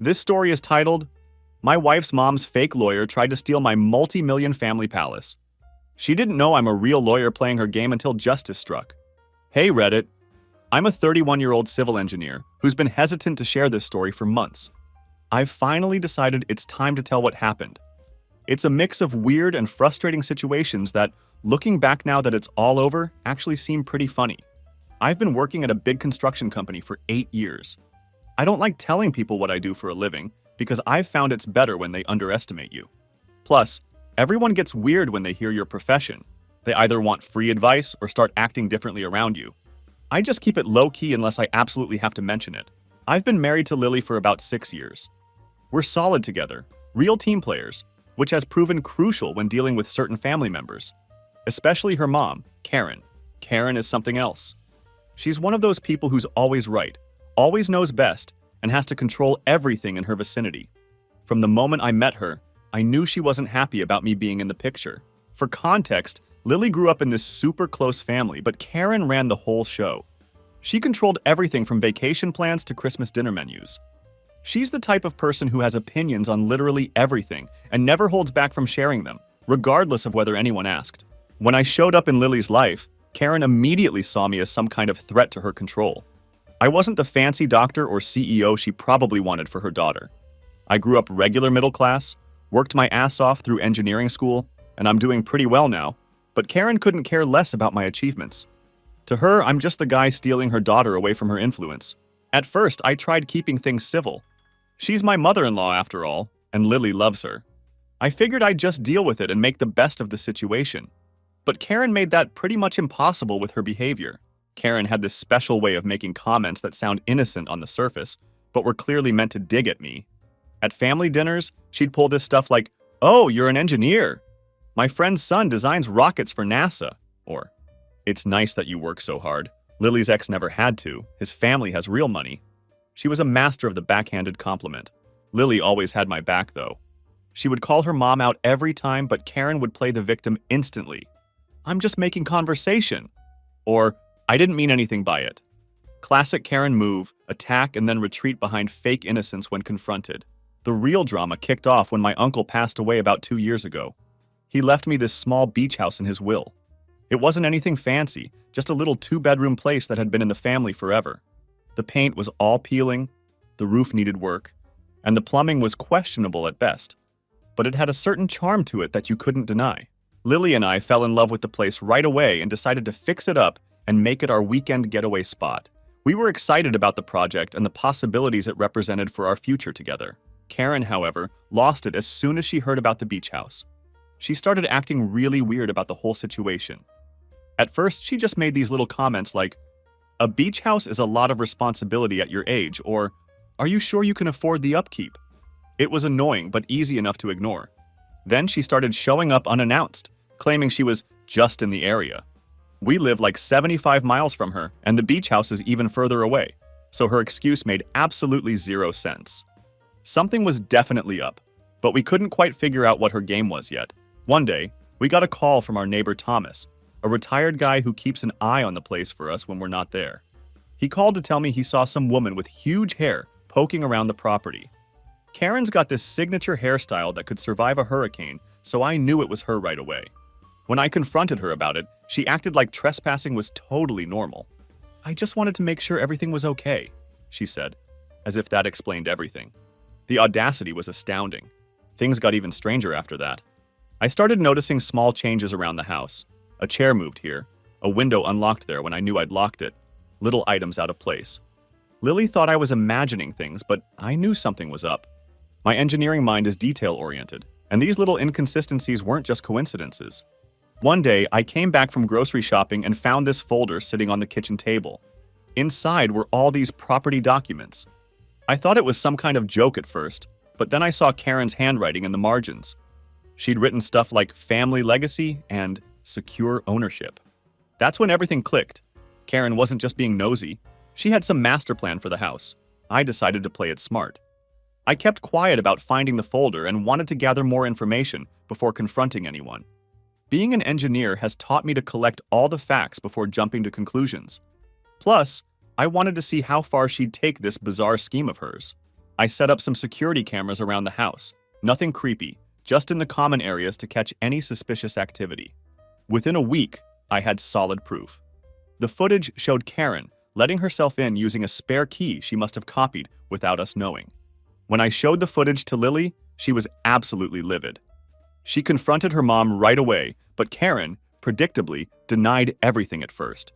This story is titled, My Wife's Mom's Fake Lawyer Tried to Steal My Multi-Million Family Palace. She didn't know I'm a real lawyer playing her game until justice struck. Hey Reddit, I'm a 31-year-old civil engineer who's been hesitant to share this story for months. I've finally decided it's time to tell what happened. It's a mix of weird and frustrating situations that, looking back now that it's all over, actually seem pretty funny. I've been working at a big construction company for 8 years. I don't like telling people what I do for a living because I've found it's better when they underestimate you. Plus, everyone gets weird when they hear your profession. They either want free advice or start acting differently around you. I just keep it low-key unless I absolutely have to mention it. I've been married to Lily for about 6 years. We're solid together, real team players, which has proven crucial when dealing with certain family members. Especially her mom, Karen. Karen is something else. She's one of those people who's always right, always knows best, and has to control everything in her vicinity. From the moment I met her, I knew she wasn't happy about me being in the picture. For context, Lily grew up in this super close family, but Karen ran the whole show. She controlled everything from vacation plans to Christmas dinner menus. She's the type of person who has opinions on literally everything and never holds back from sharing them, regardless of whether anyone asked. When I showed up in Lily's life, Karen immediately saw me as some kind of threat to her control. I wasn't the fancy doctor or CEO she probably wanted for her daughter. I grew up regular middle class, worked my ass off through engineering school, and I'm doing pretty well now, but Karen couldn't care less about my achievements. To her, I'm just the guy stealing her daughter away from her influence. At first, I tried keeping things civil. She's my mother-in-law after all, and Lily loves her. I figured I'd just deal with it and make the best of the situation. But Karen made that pretty much impossible with her behavior. Karen had this special way of making comments that sound innocent on the surface, but were clearly meant to dig at me. At family dinners, she'd pull this stuff like, "Oh, you're an engineer. My friend's son designs rockets for NASA." Or, "It's nice that you work so hard. Lily's ex never had to. His family has real money." She was a master of the backhanded compliment. Lily always had my back, though. She would call her mom out every time, but Karen would play the victim instantly. "I'm just making conversation." Or, "I didn't mean anything by it." Classic Karen move, attack and then retreat behind fake innocence when confronted. The real drama kicked off when my uncle passed away about 2 years ago. He left me this small beach house in his will. It wasn't anything fancy, just a little 2-bedroom place that had been in the family forever. The paint was all peeling, the roof needed work, and the plumbing was questionable at best. But it had a certain charm to it that you couldn't deny. Lily and I fell in love with the place right away and decided to fix it up and make it our weekend getaway spot. We were excited about the project and the possibilities it represented for our future together. Karen, however, lost it as soon as she heard about the beach house. She started acting really weird about the whole situation. At first, she just made these little comments like, "A beach house is a lot of responsibility at your age," or, "Are you sure you can afford the upkeep?" It was annoying, but easy enough to ignore. Then she started showing up unannounced, claiming she was just in the area. We live like 75 miles from her, and the beach house is even further away, so her excuse made absolutely zero sense. Something was definitely up, but we couldn't quite figure out what her game was yet. One day, we got a call from our neighbor Thomas, a retired guy who keeps an eye on the place for us when we're not there. He called to tell me he saw some woman with huge hair poking around the property. Karen's got this signature hairstyle that could survive a hurricane, so I knew it was her right away. When I confronted her about it, she acted like trespassing was totally normal. "I just wanted to make sure everything was okay," she said, as if that explained everything. The audacity was astounding. Things got even stranger after that. I started noticing small changes around the house. A chair moved here, a window unlocked there when I knew I'd locked it, little items out of place. Lily thought I was imagining things, but I knew something was up. My engineering mind is detail-oriented, and these little inconsistencies weren't just coincidences. One day, I came back from grocery shopping and found this folder sitting on the kitchen table. Inside were all these property documents. I thought it was some kind of joke at first, but then I saw Karen's handwriting in the margins. She'd written stuff like family legacy and secure ownership. That's when everything clicked. Karen wasn't just being nosy. She had some master plan for the house. I decided to play it smart. I kept quiet about finding the folder and wanted to gather more information before confronting anyone. Being an engineer has taught me to collect all the facts before jumping to conclusions. Plus, I wanted to see how far she'd take this bizarre scheme of hers. I set up some security cameras around the house. Nothing creepy, just in the common areas to catch any suspicious activity. Within a week, I had solid proof. The footage showed Karen letting herself in using a spare key she must have copied without us knowing. When I showed the footage to Lily, she was absolutely livid. She confronted her mom right away, but Karen, predictably, denied everything at first.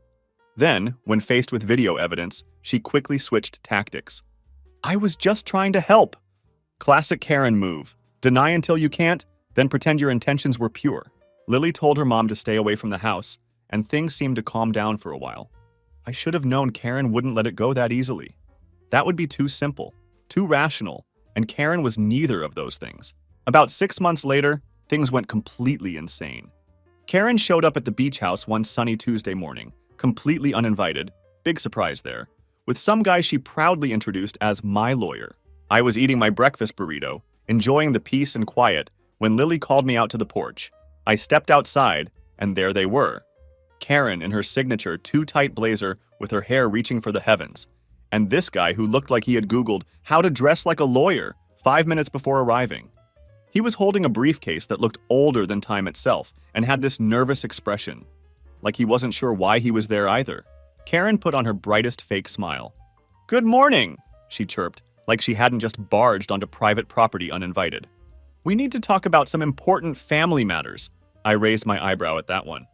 Then, when faced with video evidence, she quickly switched tactics. "I was just trying to help." Classic Karen move. Deny until you can't, then pretend your intentions were pure. Lily told her mom to stay away from the house, and things seemed to calm down for a while. I should have known Karen wouldn't let it go that easily. That would be too simple, too rational, and Karen was neither of those things. About 6 months later, things went completely insane. Karen showed up at the beach house one sunny Tuesday morning, completely uninvited, big surprise there, with some guy she proudly introduced as my lawyer. I was eating my breakfast burrito, enjoying the peace and quiet, when Lily called me out to the porch. I stepped outside, and there they were. Karen in her signature too-tight blazer with her hair reaching for the heavens, and this guy who looked like he had Googled how to dress like a lawyer 5 minutes before arriving. He was holding a briefcase that looked older than time itself and had this nervous expression, like he wasn't sure why he was there either. Karen put on her brightest fake smile. "Good morning," she chirped, like she hadn't just barged onto private property uninvited. "We need to talk about some important family matters." I raised my eyebrow at that one.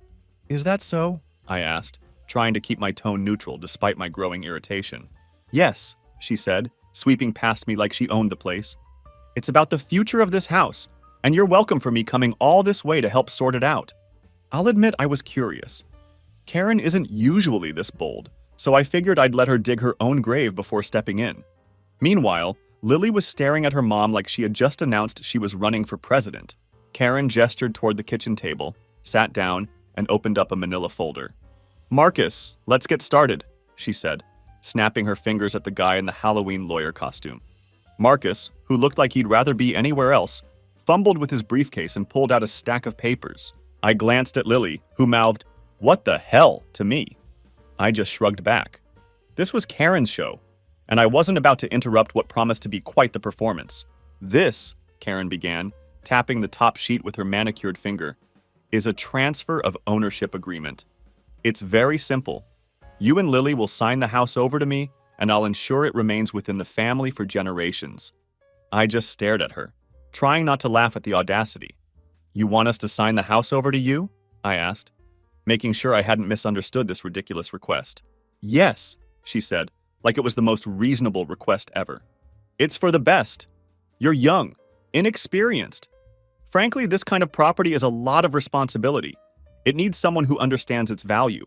"Is that so?" I asked, trying to keep my tone neutral despite my growing irritation. "Yes," she said, sweeping past me like she owned the place. "It's about the future of this house, and you're welcome for me coming all this way to help sort it out." I'll admit I was curious. Karen isn't usually this bold, so I figured I'd let her dig her own grave before stepping in. Meanwhile, Lily was staring at her mom like she had just announced she was running for president. Karen gestured toward the kitchen table, sat down, and opened up a manila folder. "Marcus, let's get started," she said, snapping her fingers at the guy in the Halloween lawyer costume. Marcus, who looked like he'd rather be anywhere else, fumbled with his briefcase and pulled out a stack of papers. I glanced at Lily, who mouthed, "What the hell?" to me. I just shrugged back. This was Karen's show, and I wasn't about to interrupt what promised to be quite the performance. "This," Karen began, tapping the top sheet with her manicured finger, "is a transfer of ownership agreement. It's very simple. You and Lily will sign the house over to me, and I'll ensure it remains within the family for generations." I just stared at her, trying not to laugh at the audacity. "You want us to sign the house over to you?" I asked, making sure I hadn't misunderstood this ridiculous request. "Yes," she said, like it was the most reasonable request ever. "It's for the best. You're young, inexperienced. Frankly, this kind of property is a lot of responsibility. It needs someone who understands its value."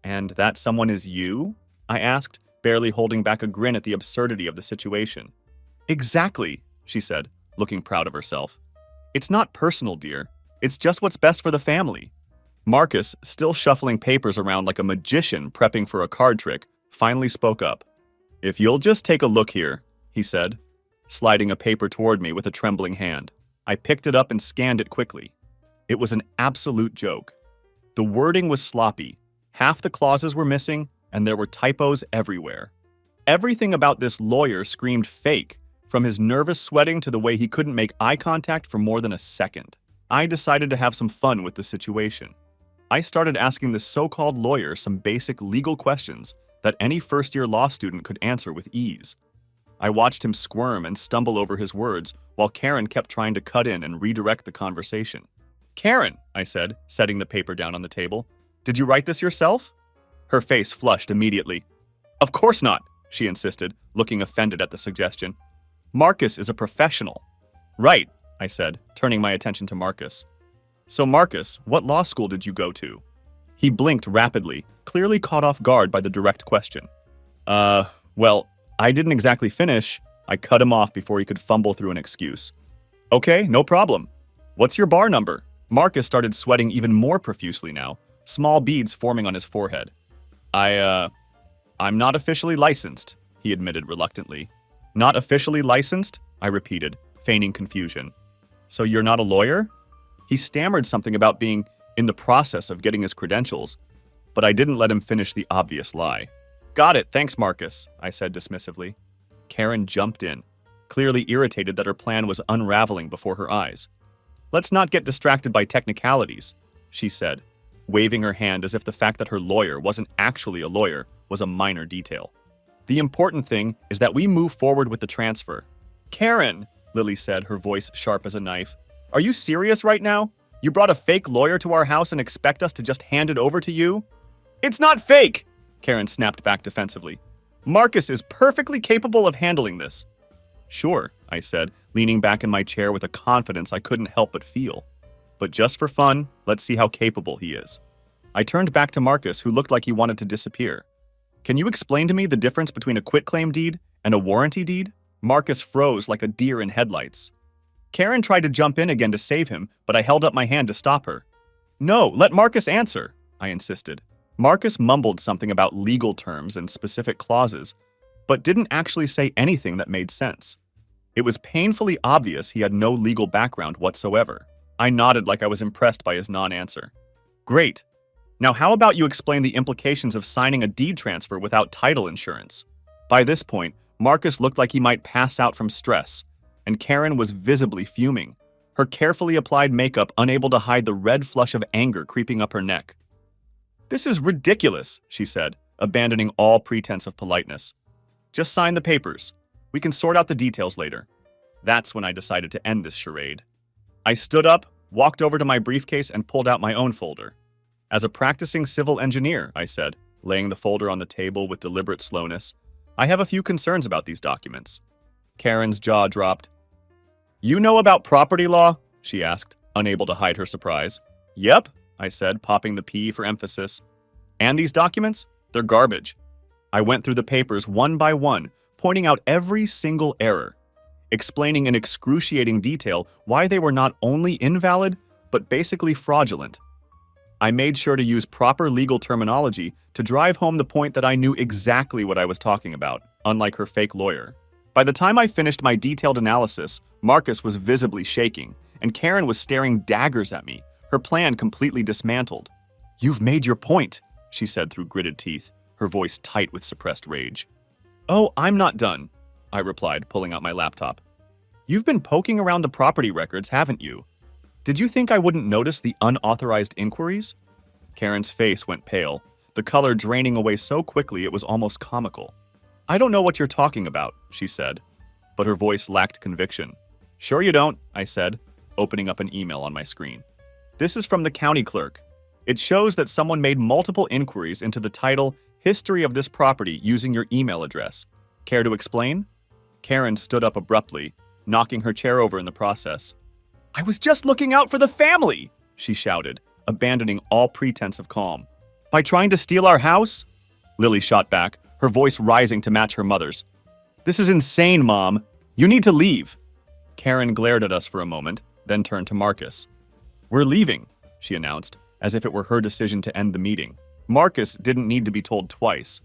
"And that someone is you?" I asked, barely holding back a grin at the absurdity of the situation. "Exactly," she said, looking proud of herself. "It's not personal, dear. It's just what's best for the family." Marcus, still shuffling papers around like a magician prepping for a card trick, finally spoke up. "If you'll just take a look here," he said, sliding a paper toward me with a trembling hand. I picked it up and scanned it quickly. It was an absolute joke. The wording was sloppy, half the clauses were missing, and there were typos everywhere. Everything about this lawyer screamed fake, from his nervous sweating to the way he couldn't make eye contact for more than a second. I decided to have some fun with the situation. I started asking the so-called lawyer some basic legal questions that any first-year law student could answer with ease. I watched him squirm and stumble over his words while Karen kept trying to cut in and redirect the conversation. "Karen," I said, setting the paper down on the table, "did you write this yourself?" Her face flushed immediately. "Of course not," she insisted, looking offended at the suggestion. "Marcus is a professional." "Right," I said, turning my attention to Marcus. "So Marcus, what law school did you go to?" He blinked rapidly, clearly caught off guard by the direct question. Well, I didn't exactly finish." I cut him off before he could fumble through an excuse. "Okay, no problem. What's your bar number?" Marcus started sweating even more profusely now, small beads forming on his forehead. I'm not officially licensed," he admitted reluctantly. "Not officially licensed?" I repeated, feigning confusion. "So you're not a lawyer?" He stammered something about being in the process of getting his credentials, but I didn't let him finish the obvious lie. "Got it, thanks, Marcus," I said dismissively. Karen jumped in. clearly irritated that her plan was unraveling before her eyes. "Let's not get distracted by technicalities," she said, waving her hand as if the fact that her lawyer wasn't actually a lawyer was a minor detail. "The important thing is that we move forward with the transfer." "Karen," Lily said, her voice sharp as a knife, "are you serious right now? You brought a fake lawyer to our house and expect us to just hand it over to you?" "It's not fake!" Karen snapped back defensively. "Marcus is perfectly capable of handling this." "Sure," I said, leaning back in my chair with a confidence I couldn't help but feel. "But just for fun, let's see how capable he is." I turned back to Marcus, who looked like he wanted to disappear. "Can you explain to me the difference between a quitclaim deed and a warranty deed?" Marcus froze like a deer in headlights. Karen tried to jump in again to save him, but I held up my hand to stop her. "No, let Marcus answer," I insisted. Marcus mumbled something about legal terms and specific clauses, but didn't actually say anything that made sense. It was painfully obvious he had no legal background whatsoever. I nodded like I was impressed by his non-answer. "Great. Now how about you explain the implications of signing a deed transfer without title insurance?" By this point, Marcus looked like he might pass out from stress, and Karen was visibly fuming, her carefully applied makeup unable to hide the red flush of anger creeping up her neck. "This is ridiculous," she said, abandoning all pretense of politeness. "Just sign the papers. We can sort out the details later." That's when I decided to end this charade. I stood up, walked over to my briefcase, and pulled out my own folder. "As a practicing civil engineer," I said, laying the folder on the table with deliberate slowness, "I have a few concerns about these documents." Karen's jaw dropped. "You know about property law?" she asked, unable to hide her surprise. "Yep," I said, popping the P for emphasis. "And these documents? They're garbage." I went through the papers one by one, pointing out every single error, explaining in excruciating detail why they were not only invalid, but basically fraudulent. I made sure to use proper legal terminology to drive home the point that I knew exactly what I was talking about, unlike her fake lawyer. By the time I finished my detailed analysis, Marcus was visibly shaking, and Karen was staring daggers at me, her plan completely dismantled. "You've made your point," she said through gritted teeth, her voice tight with suppressed rage. "Oh, I'm not done," I replied, pulling out my laptop. "You've been poking around the property records, haven't you? Did you think I wouldn't notice the unauthorized inquiries?" Karen's face went pale, the color draining away so quickly it was almost comical. "I don't know what you're talking about," she said, but her voice lacked conviction. "Sure you don't," I said, opening up an email on my screen. "This is from the county clerk. It shows that someone made multiple inquiries into the title, History of this property, using your email address. Care to explain?" Karen stood up abruptly, knocking her chair over in the process. "I was just looking out for the family," she shouted, abandoning all pretense of calm. "By trying to steal our house?" Lily shot back, her voice rising to match her mother's. "This is insane, Mom. You need to leave." Karen glared at us for a moment, then turned to Marcus. "We're leaving," she announced, as if it were her decision to end the meeting. Marcus didn't need to be told twice.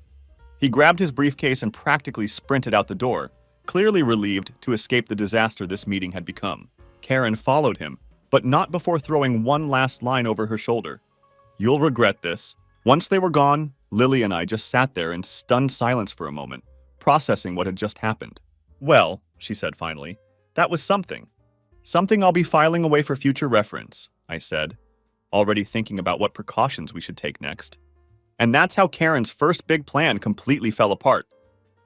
He grabbed his briefcase and practically sprinted out the door, clearly relieved to escape the disaster this meeting had become. Karen followed him, but not before throwing one last line over her shoulder. "You'll regret this." Once they were gone, Lily and I just sat there in stunned silence for a moment, processing what had just happened. "Well," she said finally, "that was something. Something I'll be filing away for future reference," I said, already thinking about what precautions we should take next. And that's how Karen's first big plan completely fell apart.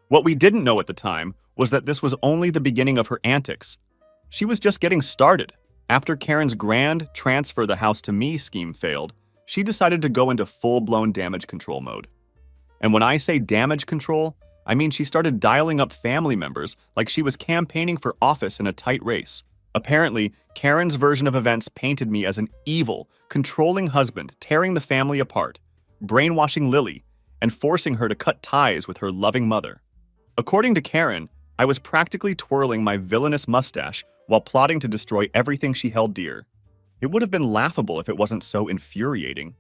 What we didn't know at the time was that this was only the beginning of her antics. She was just getting started. After Karen's grand transfer the house to me scheme failed, she decided to go into full-blown damage control mode. And when I say damage control, I mean she started dialing up family members like she was campaigning for office in a tight race. Apparently, Karen's version of events painted me as an evil, controlling husband tearing the family apart, brainwashing Lily, and forcing her to cut ties with her loving mother. According to Karen, I was practically twirling my villainous mustache while plotting to destroy everything she held dear. It would have been laughable if it wasn't so infuriating.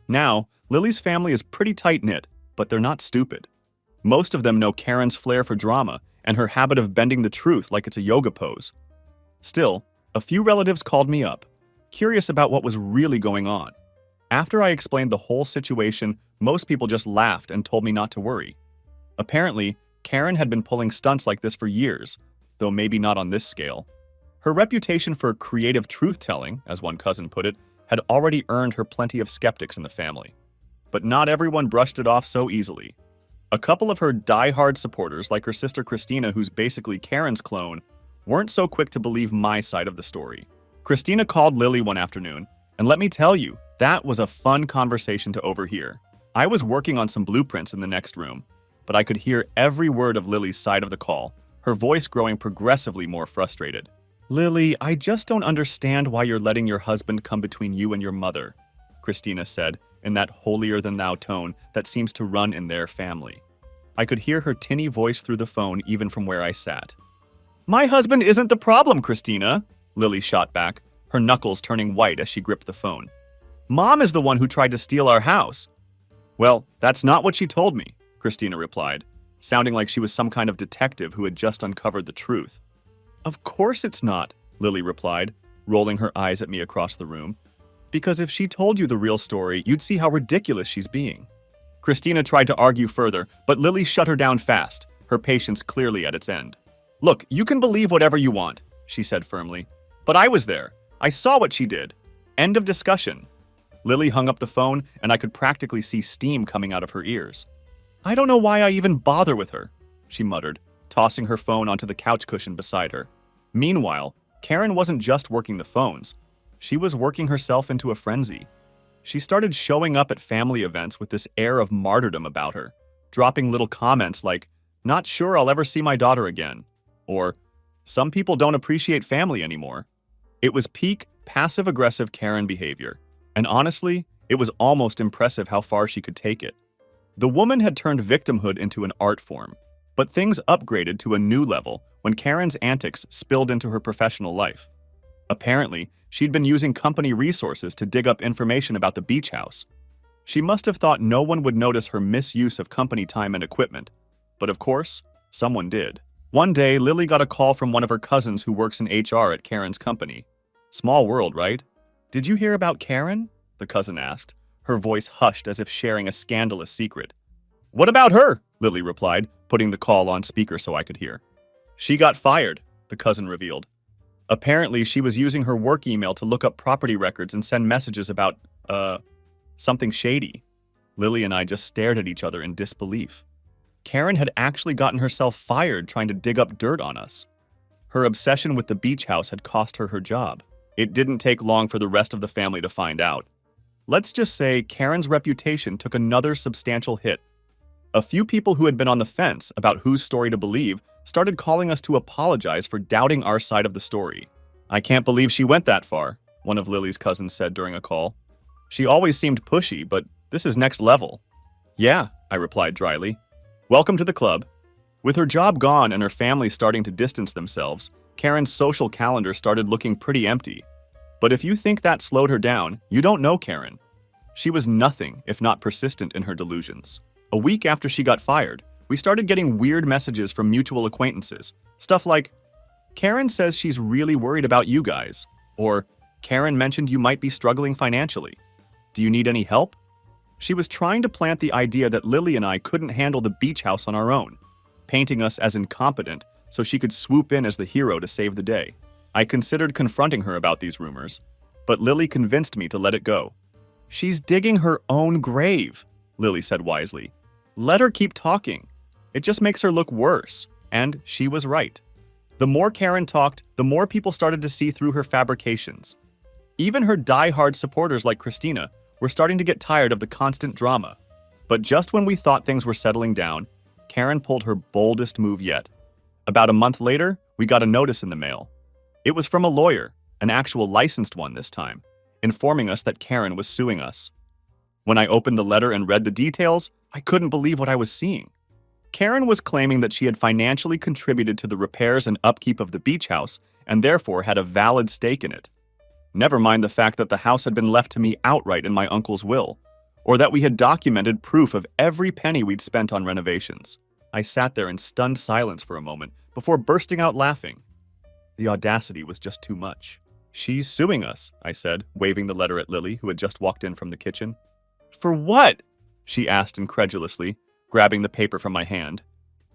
Now, Lily's family is pretty tight-knit, but they're not stupid. Most of them know Karen's flair for drama and her habit of bending the truth like it's a yoga pose. Still, a few relatives called me up, curious about what was really going on. After I explained the whole situation, most people just laughed and told me not to worry. Apparently, Karen had been pulling stunts like this for years, though maybe not on this scale. Her reputation for creative truth-telling, as one cousin put it, had already earned her plenty of skeptics in the family. But not everyone brushed it off so easily. A couple of her die-hard supporters, like her sister Christina, who's basically Karen's clone, weren't so quick to believe my side of the story. Christina called Lily one afternoon, and let me tell you, that was a fun conversation to overhear. I was working on some blueprints in the next room, but I could hear every word of Lily's side of the call, her voice growing progressively more frustrated. "Lily, I just don't understand why you're letting your husband come between you and your mother," Christina said, in that holier-than-thou tone that seems to run in their family. I could hear her tinny voice through the phone even from where I sat. "My husband isn't the problem, Christina," Lily shot back, her knuckles turning white as she gripped the phone. "Mom is the one who tried to steal our house." "Well, that's not what she told me," Christina replied, sounding like she was some kind of detective who had just uncovered the truth. "Of course it's not," Lily replied, rolling her eyes at me across the room. "Because if she told you the real story, you'd see how ridiculous she's being." Christina tried to argue further, but Lily shut her down fast, her patience clearly at its end. "Look, you can believe whatever you want," she said firmly. "But I was there. I saw what she did. End of discussion." Lily hung up the phone, and I could practically see steam coming out of her ears. "I don't know why I even bother with her," she muttered, tossing her phone onto the couch cushion beside her. Meanwhile, Karen wasn't just working the phones. She was working herself into a frenzy. She started showing up at family events with this air of martyrdom about her, dropping little comments like, "Not sure I'll ever see my daughter again," or "Some people don't appreciate family anymore." It was peak passive-aggressive Karen behavior, and honestly, it was almost impressive how far she could take it. The woman had turned victimhood into an art form, but things upgraded to a new level when Karen's antics spilled into her professional life. Apparently, she'd been using company resources to dig up information about the beach house. She must have thought no one would notice her misuse of company time and equipment, but of course, someone did. One day, Lily got a call from one of her cousins who works in HR at Karen's company. Small world, right? "Did you hear about Karen?" the cousin asked, her voice hushed as if sharing a scandalous secret. "What about her?" Lily replied, putting the call on speaker so I could hear. "She got fired," the cousin revealed. Apparently, she was using her work email to look up property records and send messages about, something shady. Lily and I just stared at each other in disbelief. Karen had actually gotten herself fired trying to dig up dirt on us. Her obsession with the beach house had cost her her job. It didn't take long for the rest of the family to find out. Let's just say Karen's reputation took another substantial hit. A few people who had been on the fence about whose story to believe started calling us to apologize for doubting our side of the story. "I can't believe she went that far," one of Lily's cousins said during a call. "She always seemed pushy, but this is next level." "Yeah," I replied dryly. "Welcome to the club." With her job gone and her family starting to distance themselves, Karen's social calendar started looking pretty empty. But if you think that slowed her down, you don't know Karen. She was nothing if not persistent in her delusions. A week after she got fired, we started getting weird messages from mutual acquaintances. Stuff like, "Karen says she's really worried about you guys," or "Karen mentioned you might be struggling financially. Do you need any help?" She was trying to plant the idea that Lily and I couldn't handle the beach house on our own, painting us as incompetent so she could swoop in as the hero to save the day. I considered confronting her about these rumors, but Lily convinced me to let it go. "She's digging her own grave," Lily said wisely. "Let her keep talking. It just makes her look worse." And she was right. The more Karen talked, the more people started to see through her fabrications. Even her die-hard supporters like Christina were starting to get tired of the constant drama. But just when we thought things were settling down, Karen pulled her boldest move yet. About a month later, we got a notice in the mail. It was from a lawyer, an actual licensed one this time, informing us that Karen was suing us. When I opened the letter and read the details, I couldn't believe what I was seeing. Karen was claiming that she had financially contributed to the repairs and upkeep of the beach house and therefore had a valid stake in it. Never mind the fact that the house had been left to me outright in my uncle's will, or that we had documented proof of every penny we'd spent on renovations. I sat there in stunned silence for a moment before bursting out laughing. The audacity was just too much. "She's suing us," I said, waving the letter at Lily, who had just walked in from the kitchen. "For what?" she asked incredulously, grabbing the paper from my hand.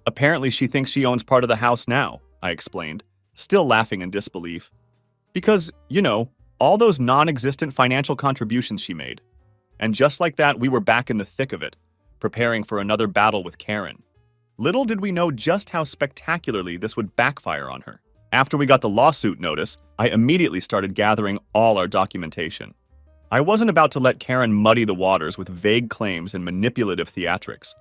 "Apparently she thinks she owns part of the house now," I explained, still laughing in disbelief. Because, all those non-existent financial contributions she made. And just like that, we were back in the thick of it, preparing for another battle with Karen. Little did we know just how spectacularly this would backfire on her. After we got the lawsuit notice, I immediately started gathering all our documentation. I wasn't about to let Karen muddy the waters with vague claims and manipulative theatrics.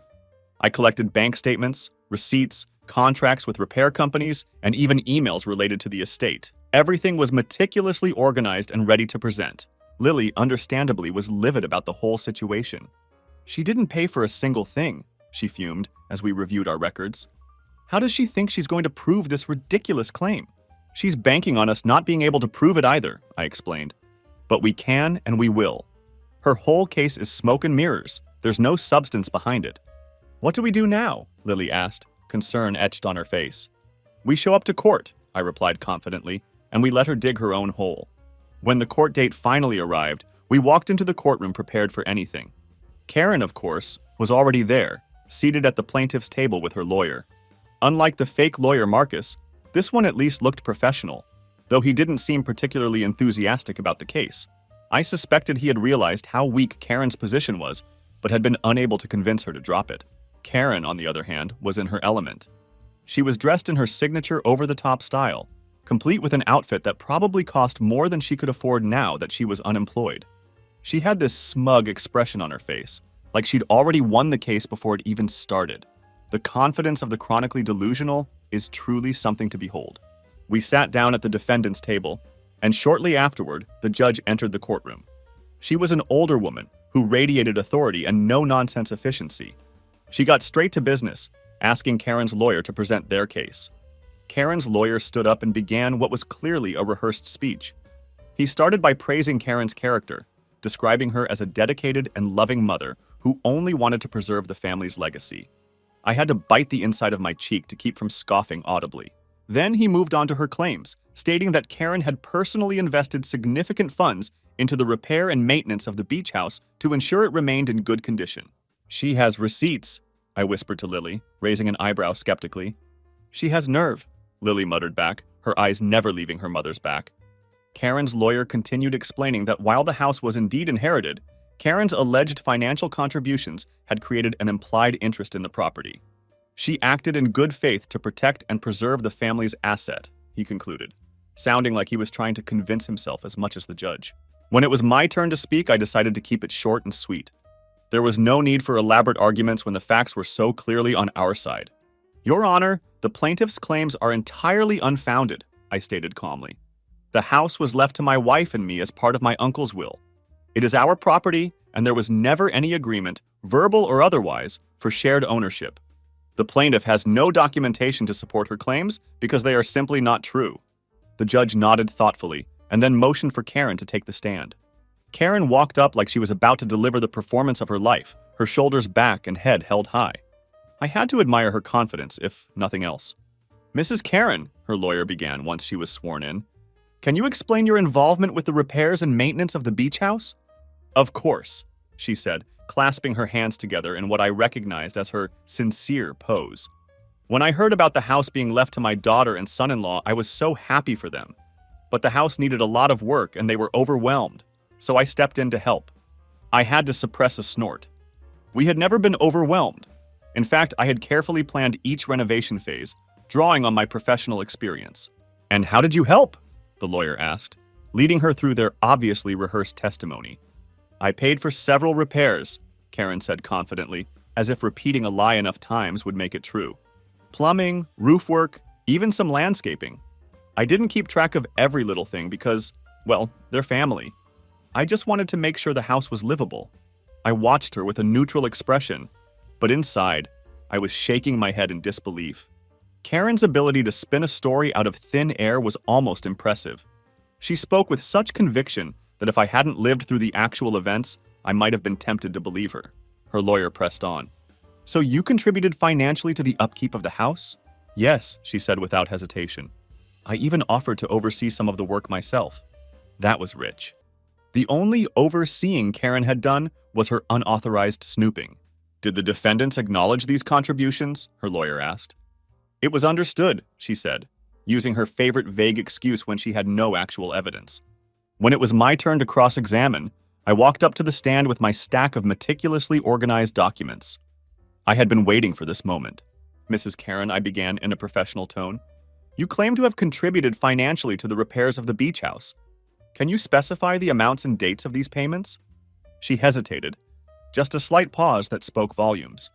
I collected bank statements, receipts, contracts with repair companies, and even emails related to the estate. Everything was meticulously organized and ready to present. Lily, understandably, was livid about the whole situation. She didn't pay for a single thing, she fumed as we reviewed our records. How does she think she's going to prove this ridiculous claim? She's banking on us not being able to prove it either, I explained. But we can and we will. Her whole case is smoke and mirrors. There's no substance behind it. What do we do now? Lily asked, concern etched on her face. We show up to court, I replied confidently, and we let her dig her own hole. When the court date finally arrived, we walked into the courtroom prepared for anything. Karen, of course, was already there, seated at the plaintiff's table with her lawyer. Unlike the fake lawyer Marcus, this one at least looked professional, though he didn't seem particularly enthusiastic about the case. I suspected he had realized how weak Karen's position was, but had been unable to convince her to drop it. Karen, on the other hand, was in her element. She was dressed in her signature over-the-top style, complete with an outfit that probably cost more than she could afford now that she was unemployed. She had this smug expression on her face, like she'd already won the case before it even started. The confidence of the chronically delusional is truly something to behold. We sat down at the defendant's table, and shortly afterward, the judge entered the courtroom. She was an older woman who radiated authority and no-nonsense efficiency. She got straight to business, asking Karen's lawyer to present their case. Karen's lawyer stood up and began what was clearly a rehearsed speech. He started by praising Karen's character, describing her as a dedicated and loving mother who only wanted to preserve the family's legacy. I had to bite the inside of my cheek to keep from scoffing audibly. Then he moved on to her claims, stating that Karen had personally invested significant funds into the repair and maintenance of the beach house to ensure it remained in good condition. She has receipts, I whispered to Lily, raising an eyebrow skeptically. She has nerve, Lily muttered back, her eyes never leaving her mother's back. Karen's lawyer continued explaining that while the house was indeed inherited, Karen's alleged financial contributions had created an implied interest in the property. She acted in good faith to protect and preserve the family's asset, he concluded, sounding like he was trying to convince himself as much as the judge. When it was my turn to speak, I decided to keep it short and sweet. There was no need for elaborate arguments when the facts were so clearly on our side. Your Honor, the plaintiff's claims are entirely unfounded, I stated calmly. The house was left to my wife and me as part of my uncle's will. It is our property, and there was never any agreement, verbal or otherwise, for shared ownership. The plaintiff has no documentation to support her claims because they are simply not true. The judge nodded thoughtfully and then motioned for Karen to take the stand. Karen walked up like she was about to deliver the performance of her life, her shoulders back and head held high. I had to admire her confidence, if nothing else. Mrs. Karen, her lawyer began once she was sworn in, can you explain your involvement with the repairs and maintenance of the beach house? Of course, she said, clasping her hands together in what I recognized as her sincere pose. When I heard about the house being left to my daughter and son-in-law, I was so happy for them. But the house needed a lot of work and they were overwhelmed, so I stepped in to help. I had to suppress a snort. We had never been overwhelmed. In fact, I had carefully planned each renovation phase, drawing on my professional experience. And how did you help? The lawyer asked, leading her through their obviously rehearsed testimony. I paid for several repairs, Karen said confidently, as if repeating a lie enough times would make it true. Plumbing, roof work, even some landscaping. I didn't keep track of every little thing because, well, they're family. I just wanted to make sure the house was livable. I watched her with a neutral expression, but inside, I was shaking my head in disbelief. Karen's ability to spin a story out of thin air was almost impressive. She spoke with such conviction that if I hadn't lived through the actual events, I might have been tempted to believe her. Her lawyer pressed on. So you contributed financially to the upkeep of the house? Yes, she said without hesitation. I even offered to oversee some of the work myself. That was rich. The only overseeing Karen had done was her unauthorized snooping. Did the defendants acknowledge these contributions? Her lawyer asked. It was understood, she said. using her favorite vague excuse when she had no actual evidence. When it was my turn to cross-examine, I walked up to the stand with my stack of meticulously organized documents. I had been waiting for this moment. Mrs. Karen, I began in a professional tone, you claim to have contributed financially to the repairs of the beach house. Can you specify the amounts and dates of these payments? She hesitated, just a slight pause that spoke volumes.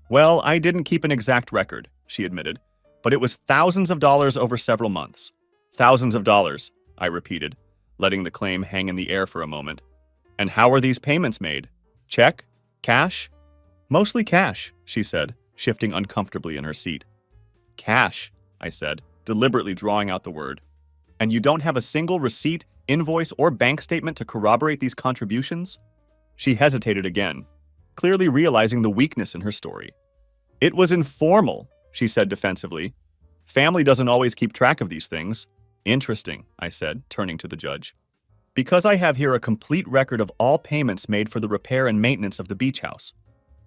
Well, I didn't keep an exact record, she admitted, but it was thousands of dollars over several months. Thousands of dollars, I repeated, letting the claim hang in the air for a moment. And how are these payments made? Check? Cash? Mostly cash, she said, shifting uncomfortably in her seat. Cash, I said, deliberately drawing out the word. And you don't have a single receipt, invoice, or bank statement to corroborate these contributions? She hesitated again, clearly realizing the weakness in her story. It was informal, she said defensively. Family doesn't always keep track of these things. Interesting, I said, turning to the judge. Because I have here a complete record of all payments made for the repair and maintenance of the beach house.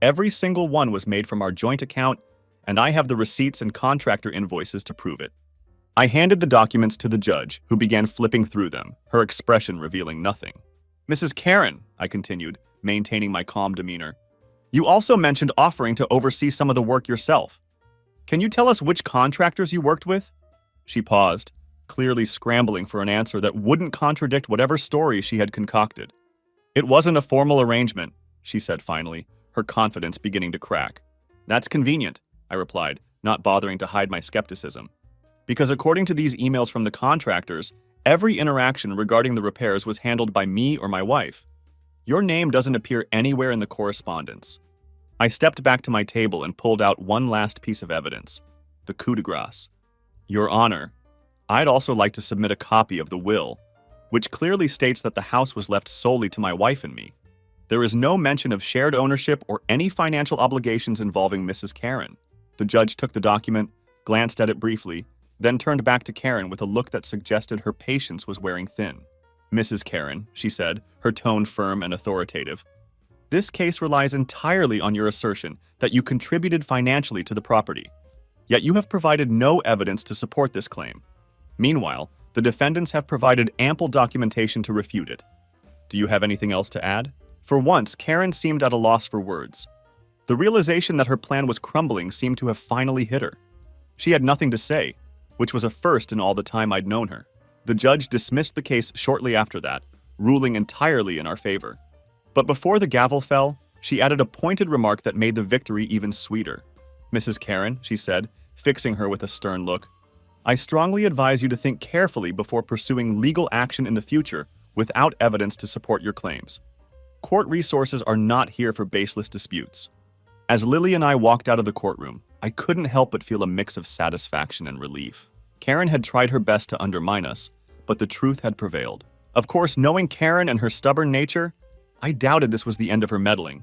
Every single one was made from our joint account, and I have the receipts and contractor invoices to prove it. I handed the documents to the judge, who began flipping through them, her expression revealing nothing. Mrs. Karen, I continued, maintaining my calm demeanor, you also mentioned offering to oversee some of the work yourself. Can you tell us which contractors you worked with? She paused, clearly scrambling for an answer that wouldn't contradict whatever story she had concocted. It wasn't a formal arrangement, she said finally, her confidence beginning to crack. That's convenient, I replied, not bothering to hide my skepticism. Because according to these emails from the contractors, every interaction regarding the repairs was handled by me or my wife. Your name doesn't appear anywhere in the correspondence. I stepped back to my table and pulled out one last piece of evidence, the coup de grace. Your Honor, I'd also like to submit a copy of the will, which clearly states that the house was left solely to my wife and me. There is no mention of shared ownership or any financial obligations involving Mrs. Karen. The judge took the document, glanced at it briefly, then turned back to Karen with a look that suggested her patience was wearing thin. Mrs. Karen, she said, her tone firm and authoritative, this case relies entirely on your assertion that you contributed financially to the property. Yet you have provided no evidence to support this claim. Meanwhile, the defendants have provided ample documentation to refute it. Do you have anything else to add? For once, Karen seemed at a loss for words. The realization that her plan was crumbling seemed to have finally hit her. She had nothing to say, which was a first in all the time I'd known her. The judge dismissed the case shortly after that, ruling entirely in our favor. But before the gavel fell, she added a pointed remark that made the victory even sweeter. Mrs. Karen, she said, fixing her with a stern look, I strongly advise you to think carefully before pursuing legal action in the future without evidence to support your claims. Court resources are not here for baseless disputes. As Lily and I walked out of the courtroom, I couldn't help but feel a mix of satisfaction and relief. Karen had tried her best to undermine us, but the truth had prevailed. Of course, knowing Karen and her stubborn nature, I doubted this was the end of her meddling.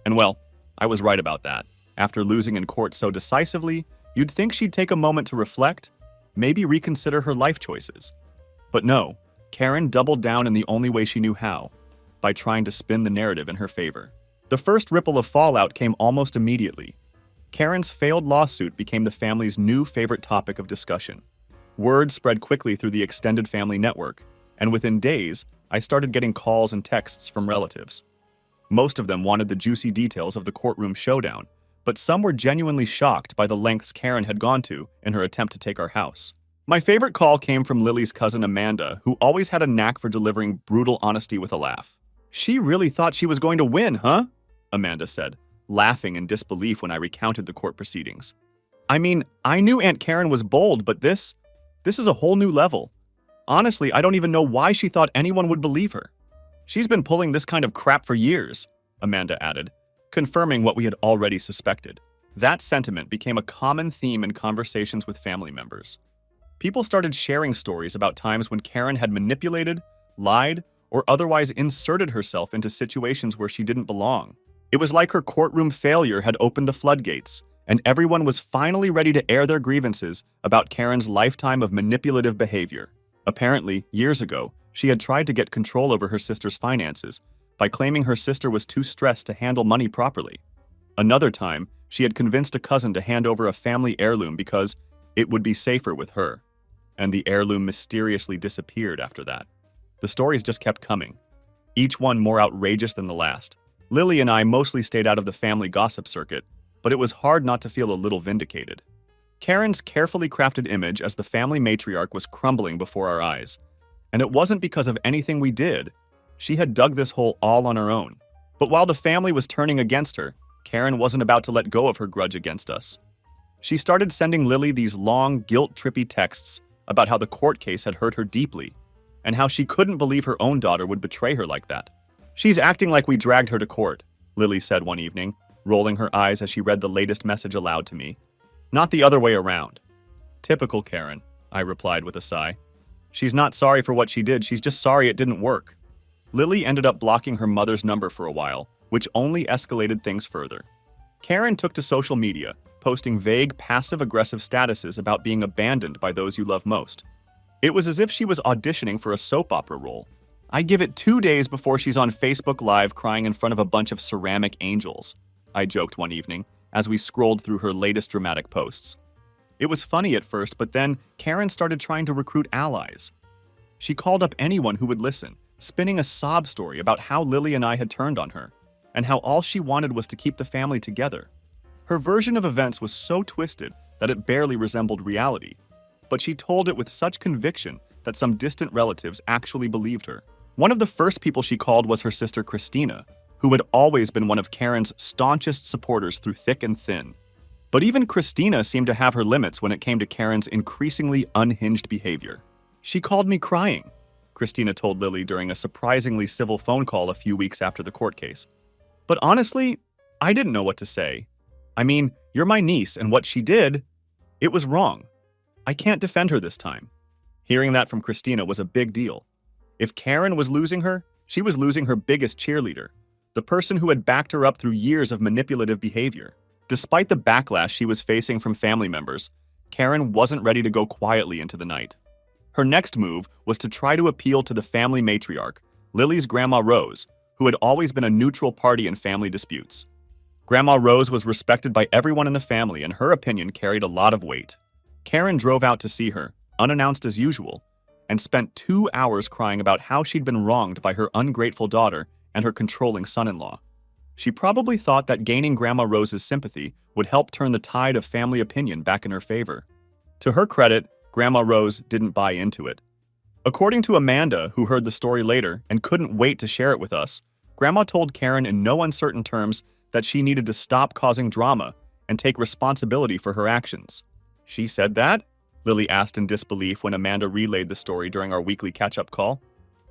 And well, I was right about that. After losing in court so decisively, you'd think she'd take a moment to reflect, maybe reconsider her life choices. But no, Karen doubled down in the only way she knew how, by trying to spin the narrative in her favor. The first ripple of fallout came almost immediately. Karen's failed lawsuit became the family's new favorite topic of discussion. Word spread quickly through the extended family network, and within days, I started getting calls and texts from relatives. Most of them wanted the juicy details of the courtroom showdown, but some were genuinely shocked by the lengths Karen had gone to in her attempt to take our house. My favorite call came from Lily's cousin Amanda, who always had a knack for delivering brutal honesty with a laugh. She really thought she was going to win, huh? Amanda said, laughing in disbelief when I recounted the court proceedings. I mean, I knew Aunt Karen was bold, but this is a whole new level. Honestly, I don't even know why she thought anyone would believe her. She's been pulling this kind of crap for years, Amanda added, confirming what we had already suspected. That sentiment became a common theme in conversations with family members. People started sharing stories about times when Karen had manipulated, lied, or otherwise inserted herself into situations where she didn't belong. It was like her courtroom failure had opened the floodgates, and everyone was finally ready to air their grievances about Karen's lifetime of manipulative behavior. Apparently, years ago, she had tried to get control over her sister's finances by claiming her sister was too stressed to handle money properly. Another time, she had convinced a cousin to hand over a family heirloom because it would be safer with her. and the heirloom mysteriously disappeared after that. The stories just kept coming, each one more outrageous than the last. Lily and I mostly stayed out of the family gossip circuit, but it was hard not to feel a little vindicated. Karen's carefully crafted image as the family matriarch was crumbling before our eyes. And it wasn't because of anything we did. She had dug this hole all on her own. But while the family was turning against her, Karen wasn't about to let go of her grudge against us. She started sending Lily these long, guilt-trippy texts about how the court case had hurt her deeply, and how she couldn't believe her own daughter would betray her like that. "She's acting like we dragged her to court," Lily said one evening, rolling her eyes as she read the latest message aloud to me. "Not the other way around." "Typical Karen," I replied with a sigh. "She's not sorry for what she did, she's just sorry it didn't work." Lily ended up blocking her mother's number for a while, which only escalated things further. Karen took to social media, posting vague, passive-aggressive statuses about being abandoned by those you love most. It was as if she was auditioning for a soap opera role. I give it 2 days before she's on Facebook Live crying in front of a bunch of ceramic angels, I joked one evening, as we scrolled through her latest dramatic posts. It was funny at first, but then Karen started trying to recruit allies. She called up anyone who would listen, spinning a sob story about how Lily and I had turned on her, and how all she wanted was to keep the family together. Her version of events was so twisted that it barely resembled reality, but she told it with such conviction that some distant relatives actually believed her. One of the first people she called was her sister Christina, who had always been one of Karen's staunchest supporters through thick and thin. But even Christina seemed to have her limits when it came to Karen's increasingly unhinged behavior. "She called me crying," Christina told Lily during a surprisingly civil phone call a few weeks after the court case. "But honestly, I didn't know what to say. I mean, you're my niece, and what she did, it was wrong. I can't defend her this time." Hearing that from Christina was a big deal. If Karen was losing her, she was losing her biggest cheerleader, the person who had backed her up through years of manipulative behavior. Despite the backlash she was facing from family members, Karen wasn't ready to go quietly into the night. Her next move was to try to appeal to the family matriarch, Lily's Grandma Rose, who had always been a neutral party in family disputes. Grandma Rose was respected by everyone in the family, and her opinion carried a lot of weight. Karen drove out to see her, unannounced as usual, and spent 2 hours crying about how she'd been wronged by her ungrateful daughter and her controlling son-in-law. She probably thought that gaining Grandma Rose's sympathy would help turn the tide of family opinion back in her favor. To her credit, Grandma Rose didn't buy into it. According to Amanda, who heard the story later and couldn't wait to share it with us, Grandma told Karen in no uncertain terms that she needed to stop causing drama and take responsibility for her actions. "She said that?" Lily asked in disbelief when Amanda relayed the story during our weekly catch-up call.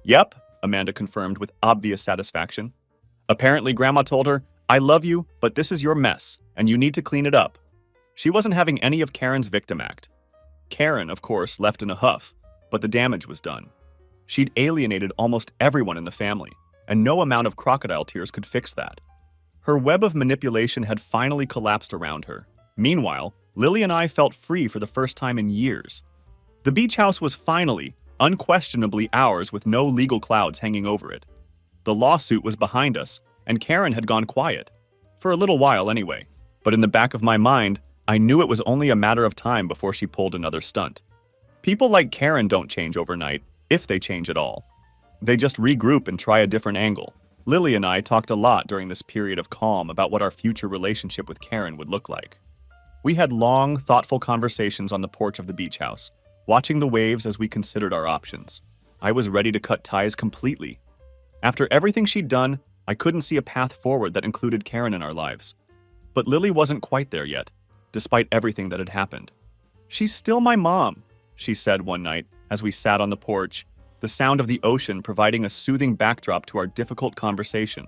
"Yep," Amanda confirmed with obvious satisfaction. "Apparently, Grandma told her, 'I love you, but this is your mess, and you need to clean it up.'" She wasn't having any of Karen's victim act. Karen, of course, left in a huff, but the damage was done. She'd alienated almost everyone in the family, and no amount of crocodile tears could fix that. Her web of manipulation had finally collapsed around her. Meanwhile, Lily and I felt free for the first time in years. The beach house was finally, unquestionably ours with no legal clouds hanging over it. The lawsuit was behind us, and Karen had gone quiet. For a little while anyway. But in the back of my mind, I knew it was only a matter of time before she pulled another stunt. People like Karen don't change overnight, if they change at all. They just regroup and try a different angle. Lily and I talked a lot during this period of calm about what our future relationship with Karen would look like. We had long, thoughtful conversations on the porch of the beach house, watching the waves as we considered our options. I was ready to cut ties completely. After everything she'd done, I couldn't see a path forward that included Karen in our lives. But Lily wasn't quite there yet, despite everything that had happened. "She's still my mom," she said one night as we sat on the porch, the sound of the ocean providing a soothing backdrop to our difficult conversation.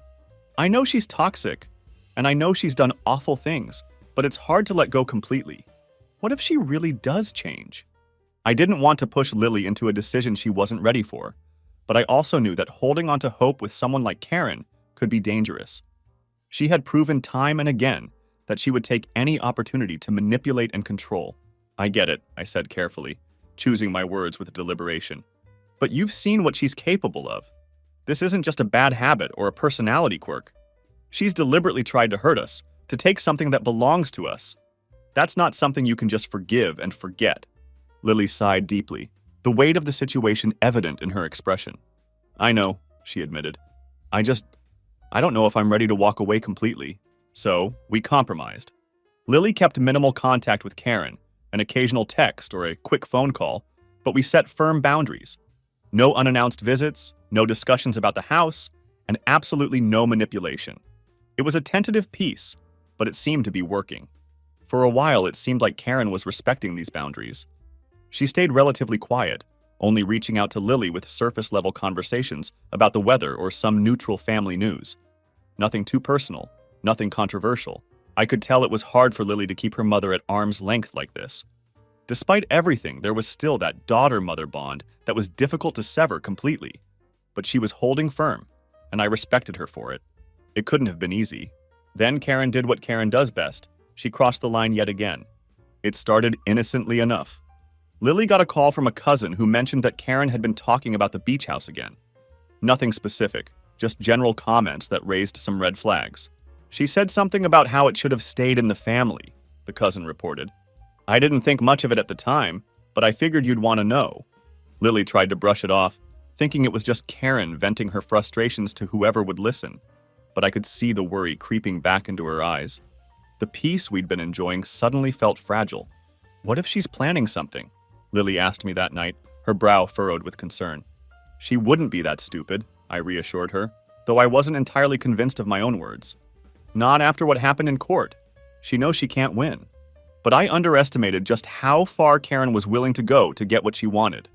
"I know she's toxic, and I know she's done awful things, but it's hard to let go completely. What if she really does change?" I didn't want to push Lily into a decision she wasn't ready for, but I also knew that holding on to hope with someone like Karen could be dangerous. She had proven time and again that she would take any opportunity to manipulate and control. "I get it," I said carefully, choosing my words with deliberation. "But you've seen what she's capable of. This isn't just a bad habit or a personality quirk. She's deliberately tried to hurt us, to take something that belongs to us. That's not something you can just forgive and forget." Lily sighed deeply, the weight of the situation evident in her expression. I know, she admitted. I don't know if I'm ready to walk away completely. So, we compromised. Lily kept minimal contact with Karen, an occasional text or a quick phone call, but we set firm boundaries. No unannounced visits, no discussions about the house, and absolutely no manipulation. It was a tentative peace, but it seemed to be working. For a while, it seemed like Karen was respecting these boundaries. She stayed relatively quiet, only reaching out to Lily with surface-level conversations about the weather or some neutral family news. Nothing too personal, nothing controversial. I could tell it was hard for Lily to keep her mother at arm's length like this. Despite everything, there was still that daughter-mother bond that was difficult to sever completely. But she was holding firm, and I respected her for it. It couldn't have been easy. Then Karen did what Karen does best. She crossed the line yet again. It started innocently enough. Lily got a call from a cousin who mentioned that Karen had been talking about the beach house again. Nothing specific, just general comments that raised some red flags. She said something about how it should have stayed in the family, the cousin reported. I didn't think much of it at the time, but I figured you'd want to know. Lily tried to brush it off, thinking it was just Karen venting her frustrations to whoever would listen. But I could see the worry creeping back into her eyes. The peace we'd been enjoying suddenly felt fragile. What if she's planning something? Lily asked me that night, her brow furrowed with concern. She wouldn't be that stupid, I reassured her, though I wasn't entirely convinced of my own words. Not after what happened in court. She knows she can't win. But I underestimated just how far Karen was willing to go to get what she wanted.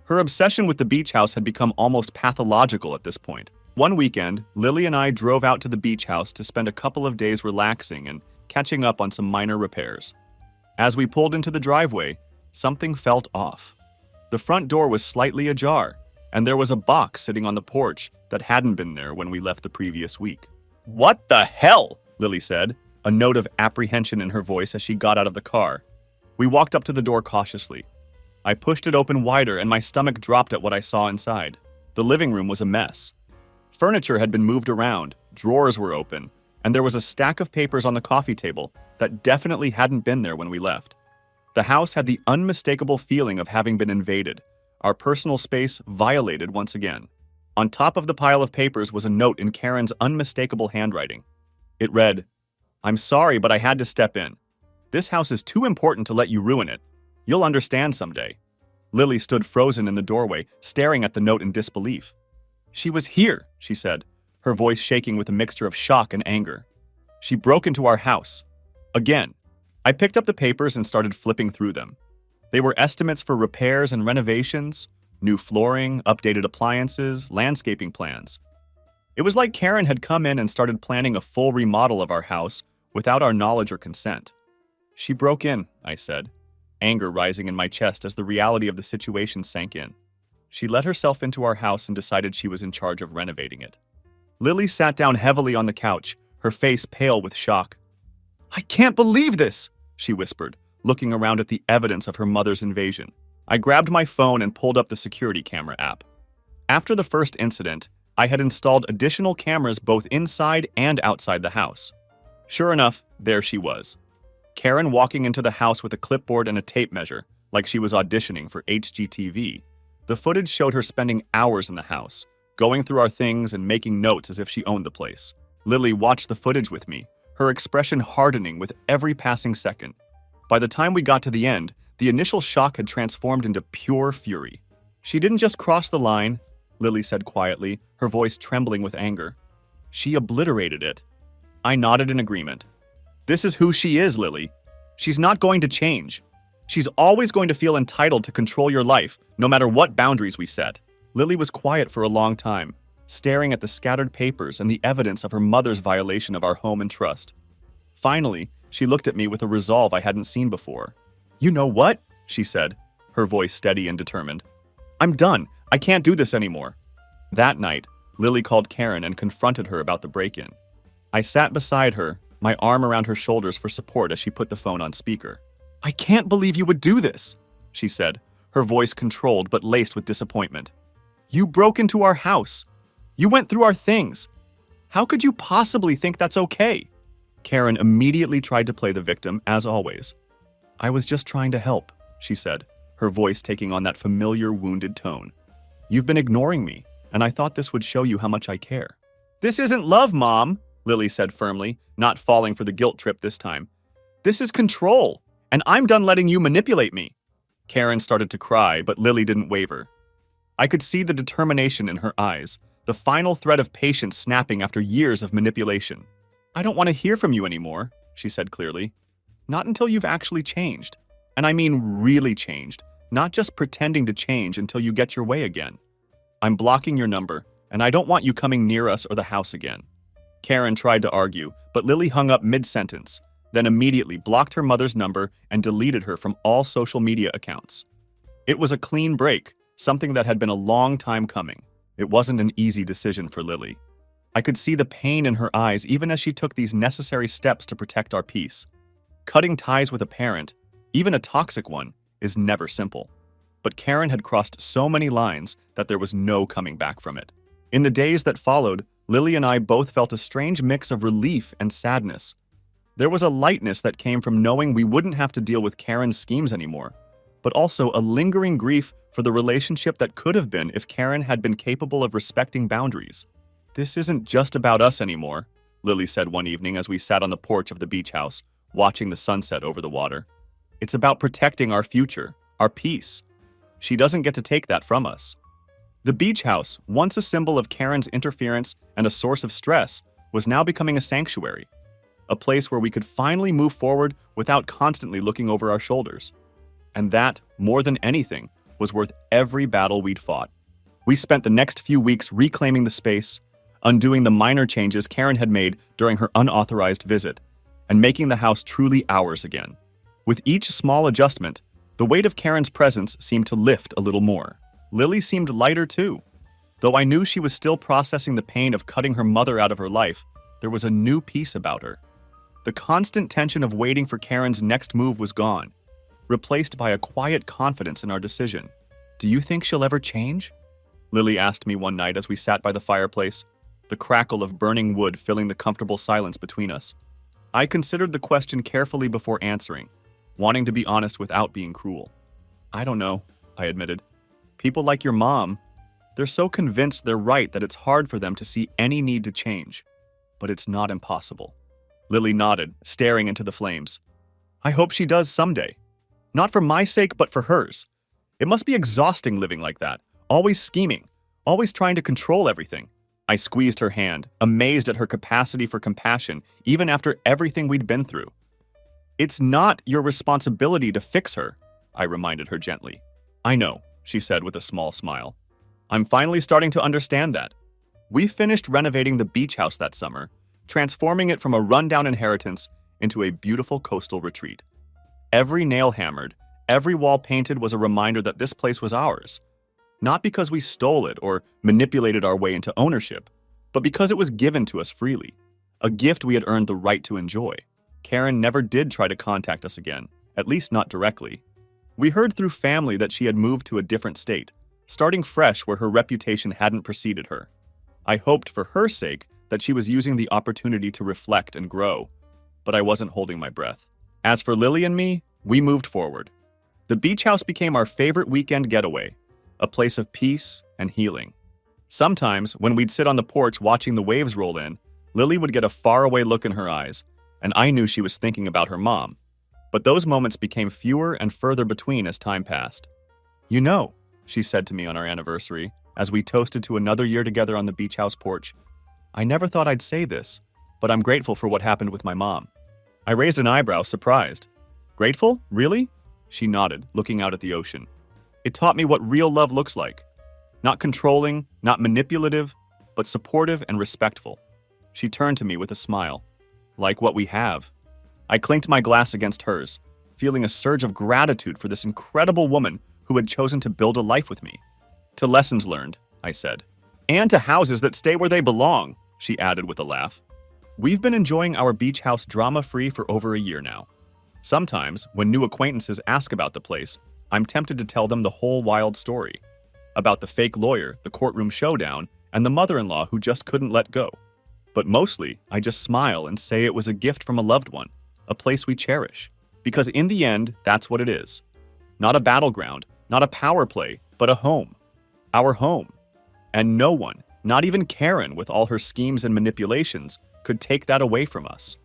Her obsession with the beach house had become almost pathological at this point. One weekend, Lily and I drove out to the beach house to spend a couple of days relaxing and catching up on some minor repairs. As we pulled into the driveway, something felt off. The front door was slightly ajar, and there was a box sitting on the porch that hadn't been there when we left the previous week. "What the hell?" Lily said, a note of apprehension in her voice as she got out of the car. We walked up to the door cautiously. I pushed it open wider and my stomach dropped at what I saw inside. The living room was a mess. Furniture had been moved around, drawers were open, and there was a stack of papers on the coffee table that definitely hadn't been there when we left. The house had the unmistakable feeling of having been invaded, our personal space violated once again. On top of the pile of papers was a note in Karen's unmistakable handwriting. It read, "I'm sorry, but I had to step in. This house is too important to let you ruin it. You'll understand someday." Lily stood frozen in the doorway, staring at the note in disbelief. "She was here," she said, her voice shaking with a mixture of shock and anger. "She broke into our house. Again." I picked up the papers and started flipping through them. They were estimates for repairs and renovations, new flooring, updated appliances, landscaping plans. It was like Karen had come in and started planning a full remodel of our house without our knowledge or consent. "She broke in," I said, anger rising in my chest as the reality of the situation sank in. She let herself into our house and decided she was in charge of renovating it. Lily sat down heavily on the couch, her face pale with shock. "I can't believe this," she whispered, looking around at the evidence of her mother's invasion. I grabbed my phone and pulled up the security camera app. After the first incident, I had installed additional cameras both inside and outside the house. Sure enough, there she was. Karen walking into the house with a clipboard and a tape measure, like she was auditioning for HGTV. The footage showed her spending hours in the house, going through our things and making notes as if she owned the place. Lily watched the footage with me, her expression hardening with every passing second. By the time we got to the end, the initial shock had transformed into pure fury. "She didn't just cross the line," Lily said quietly, her voice trembling with anger. "She obliterated it." I nodded in agreement. "This is who she is, Lily. She's not going to change. She's always going to feel entitled to control your life, no matter what boundaries we set." Lily was quiet for a long time, staring at the scattered papers and the evidence of her mother's violation of our home and trust. Finally, she looked at me with a resolve I hadn't seen before. "You know what?" she said, her voice steady and determined. "I'm done. I can't do this anymore." That night, Lily called Karen and confronted her about the break-in. I sat beside her, my arm around her shoulders for support as she put the phone on speaker. "I can't believe you would do this," she said, her voice controlled but laced with disappointment. "You broke into our house. You went through our things. How could you possibly think that's okay?" Karen immediately tried to play the victim, as always. "I was just trying to help," she said, her voice taking on that familiar wounded tone. "You've been ignoring me, and I thought this would show you how much I care." "This isn't love, Mom," Lily said firmly, not falling for the guilt trip this time. "This is control, and I'm done letting you manipulate me." Karen started to cry, but Lily didn't waver. I could see the determination in her eyes, the final thread of patience snapping after years of manipulation. "I don't want to hear from you anymore," she said clearly. "Not until you've actually changed. And I mean really changed, not just pretending to change until you get your way again. I'm blocking your number, and I don't want you coming near us or the house again." Karen tried to argue, but Lily hung up mid-sentence, then immediately blocked her mother's number and deleted her from all social media accounts. It was a clean break, something that had been a long time coming. It wasn't an easy decision for Lily. I could see the pain in her eyes even as she took these necessary steps to protect our peace. Cutting ties with a parent, even a toxic one, is never simple. But Karen had crossed so many lines that there was no coming back from it. In the days that followed, Lily and I both felt a strange mix of relief and sadness. There was a lightness that came from knowing we wouldn't have to deal with Karen's schemes anymore, but also a lingering grief for the relationship that could have been if Karen had been capable of respecting boundaries. "This isn't just about us anymore," Lily said one evening as we sat on the porch of the beach house, watching the sunset over the water. "It's about protecting our future, our peace. She doesn't get to take that from us." The beach house, once a symbol of Karen's interference and a source of stress, was now becoming a sanctuary, a place where we could finally move forward without constantly looking over our shoulders. And that, more than anything, was worth every battle we'd fought. We spent the next few weeks reclaiming the space, undoing the minor changes Karen had made during her unauthorized visit, and making the house truly ours again. With each small adjustment, the weight of Karen's presence seemed to lift a little more. Lily seemed lighter too. Though I knew she was still processing the pain of cutting her mother out of her life, there was a new peace about her. The constant tension of waiting for Karen's next move was gone, replaced by a quiet confidence in our decision. "Do you think she'll ever change?" Lily asked me one night as we sat by the fireplace, the crackle of burning wood filling the comfortable silence between us. I considered the question carefully before answering, wanting to be honest without being cruel. "I don't know," I admitted. "People like your mom, they're so convinced they're right that it's hard for them to see any need to change. But it's not impossible." Lily nodded, staring into the flames. "I hope she does someday. Not for my sake, but for hers. It must be exhausting living like that, always scheming, always trying to control everything." I squeezed her hand, amazed at her capacity for compassion, even after everything we'd been through. "It's not your responsibility to fix her," I reminded her gently. "I know," she said with a small smile. "I'm finally starting to understand that. We finished renovating the beach house that summer, transforming it from a rundown inheritance into a beautiful coastal retreat. Every nail hammered, every wall painted was a reminder that this place was ours. Not because we stole it or manipulated our way into ownership, but because it was given to us freely, a gift we had earned the right to enjoy. Karen never did try to contact us again, at least not directly. We heard through family that she had moved to a different state, starting fresh where her reputation hadn't preceded her. I hoped for her sake that she was using the opportunity to reflect and grow, but I wasn't holding my breath. As for Lily and me, we moved forward. The beach house became our favorite weekend getaway, a place of peace and healing. Sometimes, when we'd sit on the porch watching the waves roll in, Lily would get a faraway look in her eyes, and I knew she was thinking about her mom. But those moments became fewer and further between as time passed. "You know," she said to me on our anniversary, as we toasted to another year together on the beach house porch, "I never thought I'd say this, but I'm grateful for what happened with my mom." I raised an eyebrow, surprised. "Grateful? Really?" She nodded, looking out at the ocean. "It taught me what real love looks like. Not controlling, not manipulative, but supportive and respectful." She turned to me with a smile. "Like what we have." I clinked my glass against hers, feeling a surge of gratitude for this incredible woman who had chosen to build a life with me. "To lessons learned," I said. "And to houses that stay where they belong," she added with a laugh. We've been enjoying our beach house drama-free for over a year now. Sometimes, when new acquaintances ask about the place, I'm tempted to tell them the whole wild story. About the fake lawyer, the courtroom showdown, and the mother-in-law who just couldn't let go. But mostly, I just smile and say it was a gift from a loved one, a place we cherish. Because in the end, that's what it is. Not a battleground, not a power play, but a home. Our home. And no one, not even Karen with all her schemes and manipulations, could take that away from us.